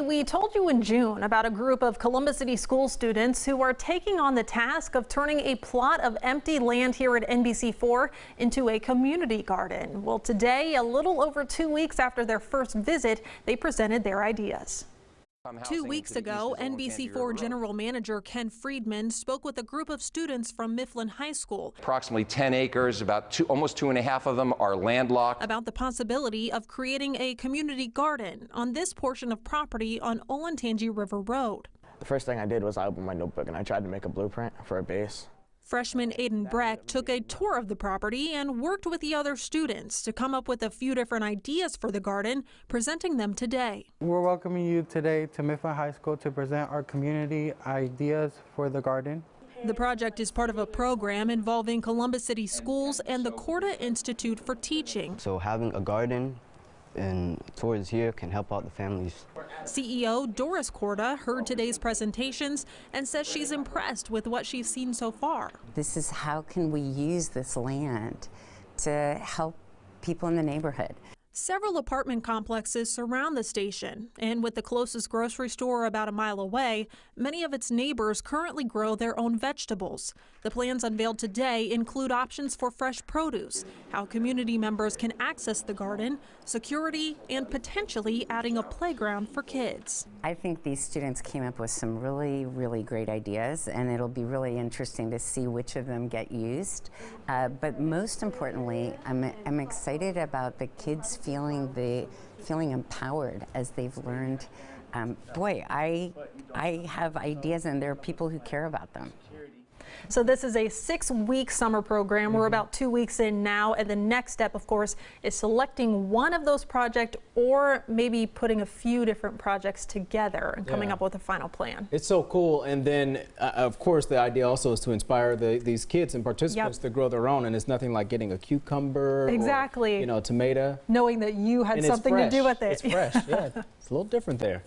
We told you in June about a group of Columbus City school students who are taking on the task of turning a plot of empty land here at NBC4 into a community garden. Well, today, a little over 2 weeks after their first visit, they presented their ideas. 2 weeks ago, NBC4 General Manager Ken Friedman spoke with a group of students from Mifflin High School. Approximately 10 acres, almost 2.5 of them are landlocked. About the possibility of creating a community garden on this portion of property on Olentangy River Road. The first thing I did was I opened my notebook and I tried to make a blueprint for a base. Freshman Aiden Breck took a tour of the property and worked with the other students to come up with a few different ideas for the garden, presenting them today. We're welcoming you today to Mifflin High School to present our community ideas for the garden. The project is part of a program involving Columbus City Schools and the Corda Institute for Teaching. So having a garden and towards here can help out the families. CEO Doris Corda heard today's presentations and says she's impressed with what she's seen so far. This is how can we use this land to help people in the neighborhood. Several apartment complexes surround the station, and with the closest grocery store about a mile away, many of its neighbors currently grow their own vegetables. The plans unveiled today include options for fresh produce, how community members can access the garden, security, and potentially adding a playground for kids. I think these students came up with some really great ideas, and it'll be really interesting to see which of them get used. But most importantly, I'm excited about the kids feeling empowered as they've learned. Boy, I have ideas, and there are people who care about them. So this is a 6-week summer program. We're about 2 weeks in now, and the next step, of course, is selecting one of those projects or maybe putting a few different projects together and coming up with a final plan. It's so cool. And then, of course, the idea also is to inspire these kids and participants to grow their own. And it's nothing like getting a cucumber or, tomato. Knowing that you had something to do with it. It's fresh. Yeah, it's a little different there.